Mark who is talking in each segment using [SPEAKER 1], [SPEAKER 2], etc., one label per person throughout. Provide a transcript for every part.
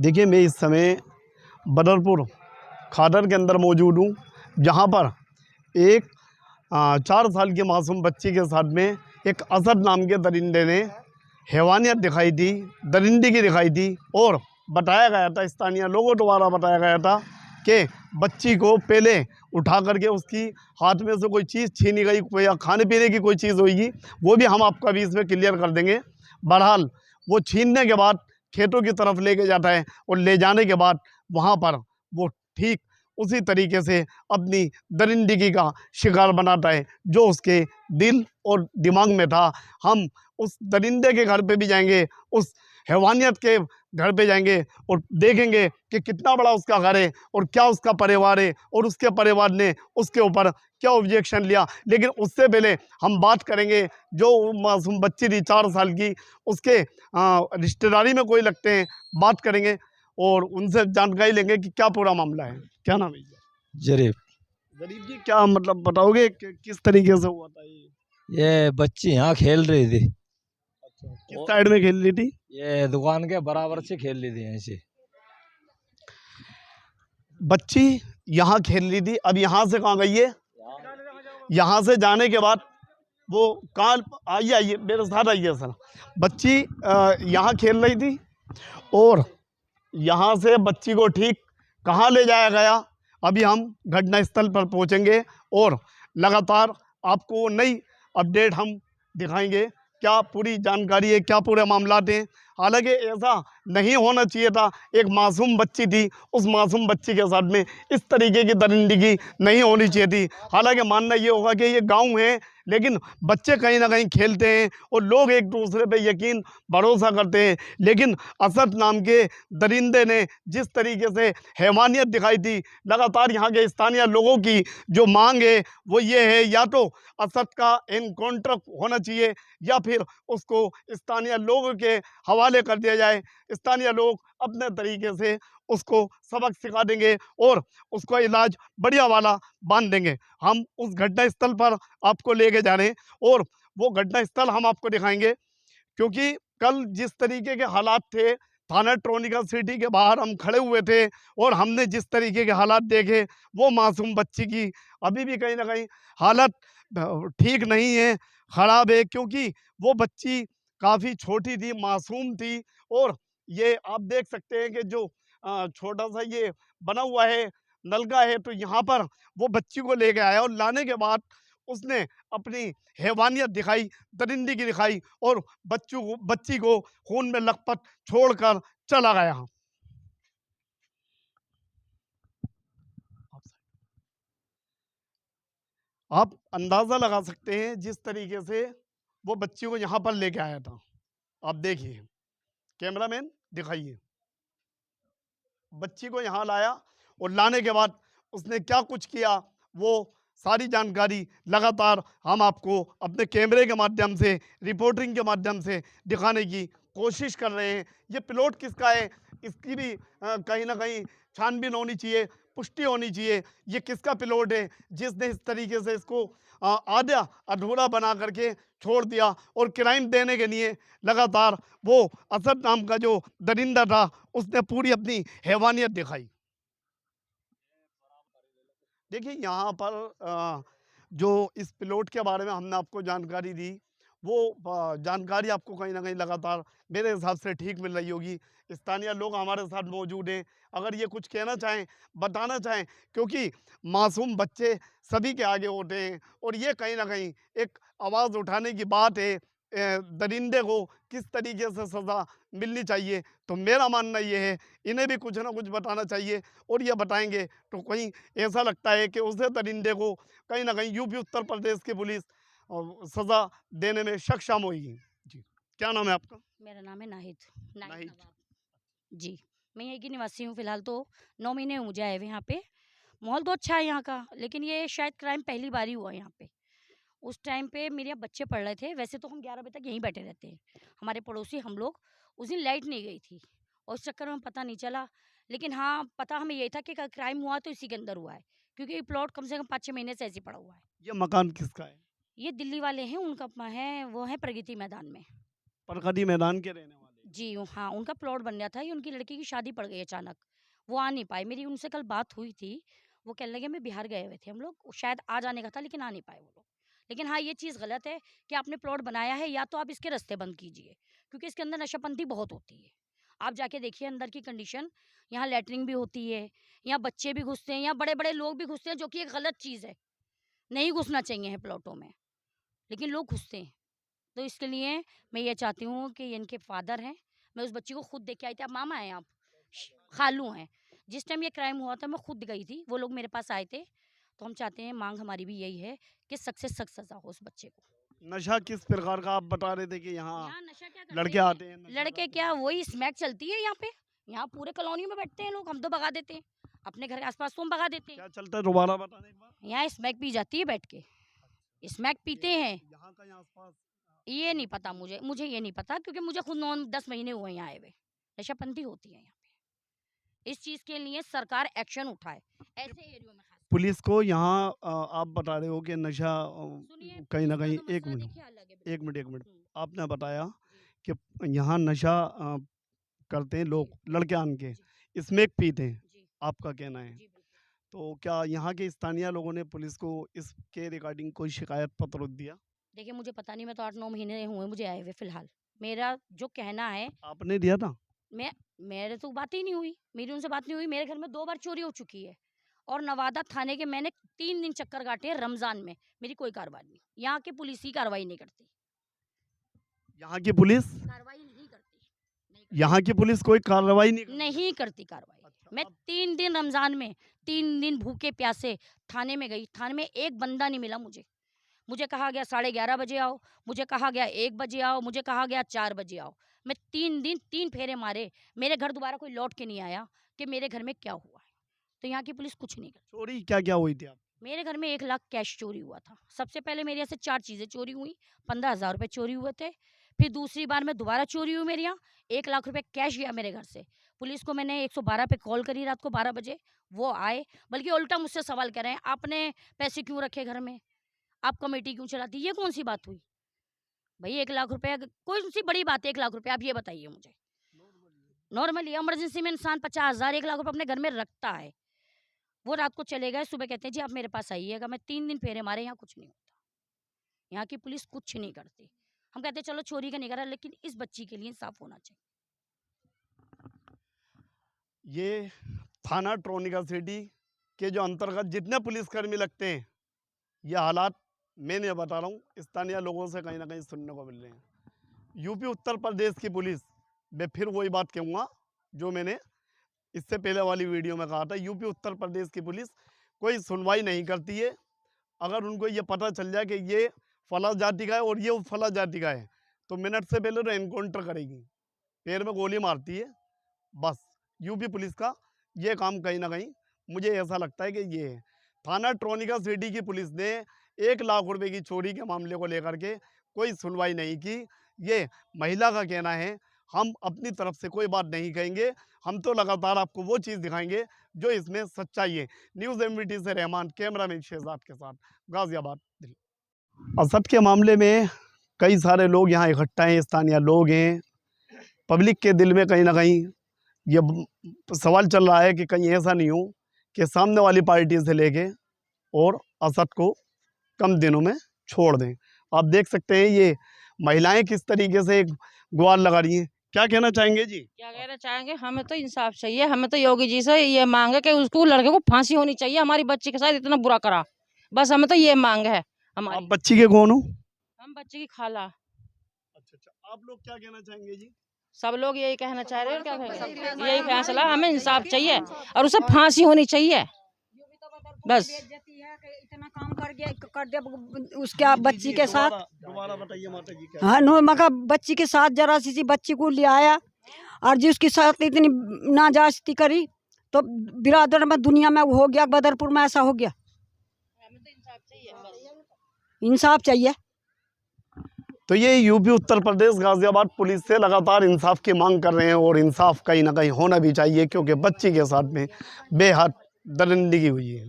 [SPEAKER 1] देखिए, मैं इस समय बदरपुर खादर के अंदर मौजूद हूँ, जहाँ पर एक 4 साल की मासूम बच्ची के साथ में एक असद नाम के दरिंदे ने हैवानियत दिखाई थी, दरिंदगी दिखाई थी। और बताया गया था, स्थानीय लोगों द्वारा बताया गया था कि बच्ची को पहले उठा करके उसकी हाथ में से कोई चीज़ छीनी गई, कोई या खाने पीने की कोई चीज़ होगी, वो भी हम आपका भी इसमें क्लियर कर देंगे। बहरहाल वो छीनने के बाद खेतों की तरफ लेके जाता है और ले जाने के बाद वहाँ पर वो ठीक उसी तरीके से अपनी दरिंदगी का शिकार बनाता है जो उसके दिल और दिमाग में था। हम उस दरिंदे के घर पे भी जाएंगे, उस हैवानियत के घर पे जाएंगे और देखेंगे कि कितना बड़ा उसका घर है और क्या उसका परिवार है और उसके परिवार ने उसके ऊपर क्या ऑब्जेक्शन लिया। लेकिन उससे पहले हम बात करेंगे जो मासूम बच्ची थी 4 साल की, उसके रिश्तेदारी में कोई लगते हैं, बात करेंगे और उनसे जानकारी लेंगे कि क्या पूरा मामला है। क्या नाम है?
[SPEAKER 2] जरीफ।
[SPEAKER 1] गरीब जी, क्या मतलब बताओगे कि किस तरीके से हुआ था
[SPEAKER 2] ये बच्ची यहाँ खेल रही थी।
[SPEAKER 1] अच्छा, किस साइड में खेल रही थी?
[SPEAKER 2] ये दुकान के बराबर से खेल रही थी ऐसे।
[SPEAKER 1] बच्ची यहाँ खेल रही थी, अब यहाँ से कहाँ गई है? यहाँ से जाने के बाद वो कहाँ? आइए आइए मेरे साथ आइए सर। बच्ची यहाँ खेल रही थी और यहाँ से बच्ची को ठीक कहाँ ले जाया गया, अभी हम घटनास्थल पर पहुँचेंगे और लगातार आपको नई अपडेट हम दिखाएंगे। क्या पूरी जानकारी है, क्या पूरे मामलात हैं। हालांकि ऐसा नहीं होना चाहिए था, एक मासूम बच्ची थी, उस मासूम बच्ची के साथ में इस तरीके की दरिंदगी नहीं होनी चाहिए थी। हालांकि मानना ये होगा कि ये गांव है, लेकिन बच्चे कहीं ना कहीं खेलते हैं और लोग एक दूसरे पे यकीन भरोसा करते हैं। लेकिन असद नाम के दरिंदे ने जिस तरीके से हैवानियत दिखाई थी, लगातार यहाँ के स्थानीय लोगों की जो मांग है वो ये है, या तो असद का एनकाउंटर होना चाहिए या फिर उसको स्थानीय लोगों के हवाले कर दिया जाए। स्थानीय लोग अपने तरीके से उसको सबक सिखा देंगे और उसको इलाज बढ़िया वाला बांध देंगे। हम उस घटना स्थल पर आपको लेके जा रहे हैं और वो घटना स्थल हम आपको दिखाएंगे, क्योंकि कल जिस तरीके के हालात थे, थाना ट्रोनिका सिटी के बाहर हम खड़े हुए थे और हमने जिस तरीके के हालात देखे, वो मासूम बच्ची की अभी भी कहीं ना कहीं हालत ठीक नहीं है, ख़राब है। क्योंकि वो बच्ची काफ़ी छोटी थी, मासूम थी। और ये आप देख सकते हैं कि जो छोटा सा ये बना हुआ है, नलका है, तो यहाँ पर वो बच्ची को लेके आया और लाने के बाद उसने अपनी हैवानियत दिखाई, दरिंदगी दिखाई और बच्ची को खून में लथपथ छोड़कर चला गया। आप अंदाज़ा लगा सकते हैं जिस तरीके से वो बच्ची को यहाँ पर लेके आया था। आप देखिए, कैमरामैन दिखाइए, बच्ची को यहाँ लाया और लाने के बाद उसने क्या कुछ किया, वो सारी जानकारी लगातार हम आपको अपने कैमरे के माध्यम से, रिपोर्टिंग के माध्यम से दिखाने की कोशिश कर रहे हैं। ये प्लॉट किसका है, इसकी भी कहीं ना कहीं छानबीन होनी चाहिए, पुष्टि होनी चाहिए। ये किसका प्लॉट है जिसने इस तरीके से इसको आधा अधूरा बना करके छोड़ दिया। और क्राइम देने के लिए लगातार वो असद नाम का जो दरिंदा था, उसने पूरी अपनी हैवानियत दिखाई। देखिए, यहाँ पर जो इस प्लॉट के बारे में हमने आपको जानकारी दी, वो जानकारी आपको कहीं ना कहीं लगातार मेरे हिसाब से ठीक मिल रही होगी। स्थानीय लोग हमारे साथ मौजूद हैं, अगर ये कुछ कहना चाहें, बताना चाहें, क्योंकि मासूम बच्चे सभी के आगे होते हैं और ये कहीं ना कहीं एक आवाज़ उठाने की बात है। दरिंदे को किस तरीके से सज़ा मिलनी चाहिए, तो मेरा मानना ये है इन्हें भी कुछ ना कुछ बताना चाहिए। और ये बताएंगे तो कहीं ऐसा लगता है कि उसे दरिंदे को कहीं ना कहीं यूपी उत्तर प्रदेश की पुलिस सज़ा देने में सक्षम होगी। जी, क्या नाम है आपका?
[SPEAKER 3] मेरा नाम है नाहिद
[SPEAKER 1] नाहिद।
[SPEAKER 3] नवाब। जी, मैं यहीं की निवासी हूँ फ़िलहाल तो 9 महीने हुए मुझे आए हुए यहाँ पे। माहौल तो अच्छा है यहाँ का, लेकिन ये शायद क्राइम पहली बार ही हुआ यहाँ पे। उस टाइम पे मेरे यहाँ बच्चे पढ़ रहे थे, वैसे तो हम 11 बजे तक यहीं बैठे रहते हैं। हमारे पड़ोसी हम लोग, उस दिन लाइट नहीं गई थी और उस चक्कर में पता नहीं चला। लेकिन हाँ, पता हमें यही था कि क्राइम हुआ तो इसी के अंदर हुआ है, क्योंकि ये प्लॉट कम से कम 5-6 महीने से ऐसे ही पड़ा हुआ है।
[SPEAKER 1] ये मकान किसका है?
[SPEAKER 3] ये दिल्ली वाले हैं, उनका है, वो है प्रगति मैदान में।
[SPEAKER 1] प्रगति मैदान के रहने वाले?
[SPEAKER 3] जी, हाँ, उनका प्लॉट बन गया था, ये उनकी लड़की की शादी पड़ गई अचानक, वो आ नहीं पाए। मेरी उनसे कल बात हुई थी, वो कहने लगे मैं बिहार गए हुए थे हम लोग, शायद आ जाने का था लेकिन आ नहीं पाए वो लोग। लेकिन हाँ, ये चीज़ गलत है कि आपने प्लॉट बनाया है या तो आप इसके रास्ते बंद कीजिए, क्योंकि इसके अंदर नशाबंदी बहुत होती है। आप जाके देखिए अंदर की कंडीशन, यहाँ लैट्रिन भी होती है, यहाँ बच्चे भी घुसते हैं, यहाँ बड़े-बड़े लोग भी घुसते हैं, जो कि एक गलत चीज़ है, नहीं घुसना चाहिए है प्लॉटों में, लेकिन लोग घुसते हैं। तो इसके लिए मैं ये चाहती हूँ कि ये इनके फादर हैं, मैं उस बच्ची को खुद देख के आई थी। आप मामा हैं आप, खालू हैं। जिस टाइम ये क्राइम हुआ था मैं खुद गई थी, वो लोग मेरे पास आए थे। तो हम चाहते हैं, मांग हमारी भी यही है कि सख्त से सख्त सज़ा हो उस बच्चे को।
[SPEAKER 1] नशा किस प्रकार का आप बता रहे थे कि यहाँ
[SPEAKER 3] यहाँ नशा क्या करते
[SPEAKER 1] लड़के
[SPEAKER 3] हैं,
[SPEAKER 1] आते हैं, नशा
[SPEAKER 3] लड़के
[SPEAKER 1] करते
[SPEAKER 3] क्या
[SPEAKER 1] हैं?
[SPEAKER 3] वही स्मैक चलती है यहाँ पे, यहाँ पूरे कॉलोनी में बैठते हैं लोग, हम तो भगा देते हैं, अपने घर के आस-पास तो हम भगा देते हैं।
[SPEAKER 1] क्या चलता है, दोबारा बताना एक बार।
[SPEAKER 3] यहाँ स्मैक पी जाती है बैठ के, स्मैक पीते हैं।
[SPEAKER 1] यहाँ का, यहाँ आसपास
[SPEAKER 3] ये नहीं पता मुझे ये नहीं पता, क्योंकि मुझे खुद 9-10 महीने हुए हैं यहाँ आए हुए। नशाबंदी होती है यहाँ पे। इस चीज़ के लिए सरकार एक्शन उठाए, ऐसे एरियो में खास।
[SPEAKER 1] पुलिस को यहाँ आप बता रहे हो कि नशा
[SPEAKER 3] सुनिए,
[SPEAKER 1] कहीं ना
[SPEAKER 3] पुलिस
[SPEAKER 1] कहीं,
[SPEAKER 3] का तो
[SPEAKER 1] एक
[SPEAKER 3] मसला
[SPEAKER 1] मिनट
[SPEAKER 3] देखिए अलग है बिल्कुल।
[SPEAKER 1] एक मिनट एक मिनट,
[SPEAKER 3] हुँ,
[SPEAKER 1] आपने बताया
[SPEAKER 3] जी,
[SPEAKER 1] कि यहाँ नशा करते हैं लोग,
[SPEAKER 3] जी,
[SPEAKER 1] लड़के आन के
[SPEAKER 3] जी,
[SPEAKER 1] स्मैक पीते हैं,
[SPEAKER 3] जी,
[SPEAKER 1] आपका कहना है।
[SPEAKER 3] जी, बिल्कुल।
[SPEAKER 1] तो क्या यहाँ के स्थानीय लोगों ने पुलिस को इसके रिगार्डिंग कोई शिकायत पत्र दिया?
[SPEAKER 3] देखिए मुझे पता नहीं, मैं तो 8-9 महीने हुए मुझे आए हुए फ़िलहाल। मेरा जो कहना है,
[SPEAKER 1] आपने दिया था?
[SPEAKER 3] मैं मेरे तो बात ही नहीं हुई, मेरी उनसे बात नहीं हुई। मेरे घर में 2 बार चोरी हो चुकी है और नवादा थाने के मैंने 3 दिन चक्कर काटे हैं रमज़ान में, मेरी कोई कार्रवाई नहीं। यहाँ की पुलिस ही कार्रवाई नहीं करती।
[SPEAKER 1] यहाँ की पुलिस,
[SPEAKER 3] कार्रवाई नहीं करती, नहीं करती।
[SPEAKER 1] यहाँ की पुलिस कोई कार्रवाई नहीं करती?
[SPEAKER 3] नहीं करती कार्रवाई।
[SPEAKER 1] अच्छा,
[SPEAKER 3] मैं
[SPEAKER 1] आप
[SPEAKER 3] 3 दिन रमज़ान में, 3 दिन भूखे प्यासे थाने में गई, थाने में एक बंदा नहीं मिला मुझे। मुझे कहा गया 11:30 बजे आओ, मुझे कहा गया 1 बजे आओ, मुझे कहा गया 4 बजे आओ। मैं 3 दिन 3 फेरे मारे, मेरे घर दोबारा कोई लौट के नहीं आया कि मेरे घर में क्या हुआ है। तो यहाँ की पुलिस कुछ नहीं करती।
[SPEAKER 1] चोरी क्या क्या हुई थी आप?
[SPEAKER 3] मेरे घर में 1 लाख कैश चोरी हुआ था। सबसे पहले मेरे यहाँ से 4 चीज़ें चोरी हुई, 15,000 रुपए चोरी हुए थे। फिर दूसरी बार में दोबारा चोरी हुई मेरे यहाँ, 1 लाख रुपए कैश गया मेरे घर से। पुलिस को मैंने 112 पे कॉल करी रात को 12 बजे, वो आए, बल्कि उल्टा मुझसे सवाल कर रहे हैं, "आपने पैसे क्यों रखे घर में? आप कमेटी क्यों चलाती?" ये कौन-सी बात हुई? भई 1 लाख रुपए कौन-सी बड़ी बात है 1 लाख रुपए, आप ये बताइए मुझे। नॉर्मली इमरजेंसी में इंसान 50,000 1 लाख रुपए अपने घर में रखता है। वो रात को चले गए, सुबह कहते हैं जी आप मेरे पास आइएगा। मैं 3 दिन फेरे मारे, यहाँ कुछ नहीं होता। यहाँ की पुलिस कुछ नहीं करती। हम कहते हैं चलो चोरी का नहीं करा, लेकिन इस बच्ची के लिए इंसाफ होना चाहिए।
[SPEAKER 1] ये थाना ट्रोनिका सिटी के जो अंतर्गत जितने पुलिसकर्मी लगते हैं, ये हालात मैं नहीं बता रहा हूँ, स्थानीय लोगों से कहीं ना कहीं सुनने को मिल रहे हैं। यूपी उत्तर प्रदेश की पुलिस, मैं फिर वही बात कहूँगा जो मैंने इससे पहले वाली वीडियो में कहा था, यूपी उत्तर प्रदेश की पुलिस कोई सुनवाई नहीं करती है। अगर उनको ये पता चल जाए कि ये फला जाति का है और ये फला जाति का है, तो मिनट से पहले तो एनकाउंटर करेगी, पैर में गोली मारती है। बस यूपी पुलिस का ये काम कहीं ना कहीं मुझे ऐसा लगता है कि ये है। थाना ट्रोनिका सिटी की पुलिस ने 1 लाख रुपए की चोरी के मामले को लेकर के कोई सुनवाई नहीं की। ये महिला का कहना है, हम अपनी तरफ से कोई बात नहीं कहेंगे, हम तो लगातार आपको वो चीज़ दिखाएंगे जो इसमें सच्चाई है। न्यूज़ एमवीटी से रहमान, कैमरामैन शहजाद के साथ, गाजियाबाद, दिल्ली। असद के मामले में कई सारे लोग यहाँ इकट्ठा हैं, स्थानीय लोग हैं। पब्लिक के दिल में कहीं ना कहीं ये सवाल चल रहा है कि कहीं ऐसा नहीं हो कि सामने वाली पार्टी से लेके और असद को कम दिनों में छोड़ दें। आप देख सकते हैं ये महिलाएं किस तरीके से एक गुहार लगा रही हैं। क्या कहना चाहेंगे जी?
[SPEAKER 4] क्या कहना चाहेंगे, हमें तो इंसाफ चाहिए। हमें तो योगी जी से ये मांग है कि उसको, लड़के को फांसी होनी चाहिए। हमारी बच्ची के साथ इतना बुरा करा, बस हमें तो ये मांग है
[SPEAKER 1] आप
[SPEAKER 4] हमारी।
[SPEAKER 1] बच्ची के कौन हो?
[SPEAKER 4] हम बच्ची की खाला।
[SPEAKER 1] अच्छा, आप लोग क्या कहना चाहेंगे जी?
[SPEAKER 4] सब लोग यही कहना चाह रहे हैं, क्या कहेंगे, यही फैसला, हमें इंसाफ चाहिए और उसे फांसी होनी चाहिए बस।
[SPEAKER 5] इतना काम कर दिया उसके बच्ची के साथ।
[SPEAKER 1] दोबारा बताइए माता जी क्या?
[SPEAKER 5] हाँ, नो मगर बच्ची के साथ जरा सी बच्ची को ले आया और जी उसके साथ इतनी नाजायज़ती करी, तो बिरादर में दुनिया में हो गया, बदरपुर में ऐसा हो गया। इंसाफ चाहिए।
[SPEAKER 1] तो ये यूपी उत्तर प्रदेश गाजियाबाद पुलिस से लगातार इंसाफ की मांग कर रहे हैं और इंसाफ कहीं ना कहीं होना भी चाहिए, क्योंकि बच्ची के साथ में बेहद दरिंदगी हुई है।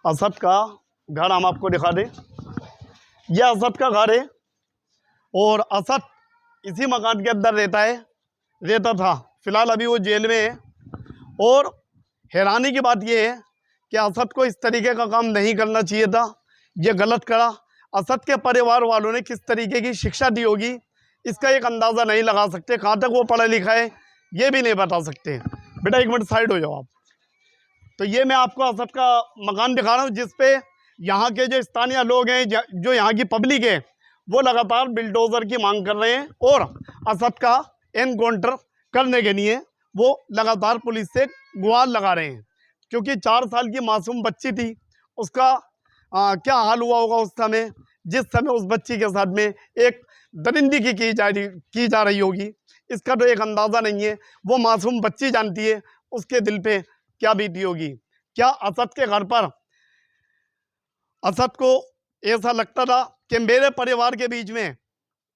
[SPEAKER 1] असद का घर हम आपको दिखा दें, यह असद का घर है और असद इसी मकान के अंदर रहता था। फिलहाल अभी वो जेल में है। और हैरानी की बात यह है कि असद को इस तरीके का काम नहीं करना चाहिए था, ये गलत करा। असद के परिवार वालों ने किस तरीके की शिक्षा दी होगी इसका एक अंदाज़ा नहीं लगा सकते। कहाँ तक वो पढ़ा लिखा है ये भी नहीं बता सकते। बेटा एक मिनट साइड हो जाओ आप। तो ये मैं आपको असद का मकान दिखा रहा हूँ, जिस पे यहाँ के जो स्थानीय लोग हैं, जो यहाँ की पब्लिक है, वो लगातार बिल्डोज़र की मांग कर रहे हैं और असद का एनकाउंटर करने के लिए वो लगातार पुलिस से गुहार लगा रहे हैं। क्योंकि 4 साल की मासूम बच्ची थी, उसका क्या हाल हुआ होगा उस समय, जिस समय उस बच्ची के साथ में एक दरिंदगी की जा रही होगी, इसका तो एक अंदाज़ा नहीं है। वो मासूम बच्ची जानती है उसके दिल पे क्या बीती होगी। क्या असद के घर पर असद को ऐसा लगता था कि मेरे परिवार के बीच में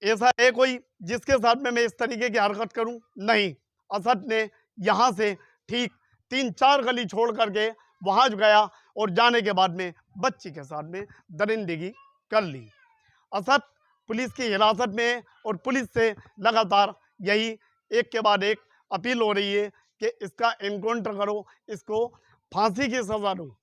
[SPEAKER 1] ऐसा है कोई जिसके साथ में मैं इस तरीके की हरकत करूं? नहीं, असद ने यहाँ से ठीक 3-4 गली छोड़ करके वहाँ गया और जाने के बाद में बच्ची के साथ में दरिंदगी कर ली। असद पुलिस की हिरासत में है और पुलिस से लगातार यही एक के बाद एक अपील हो रही है कि इसका एनकाउंटर करो, इसको फांसी की सज़ा दो।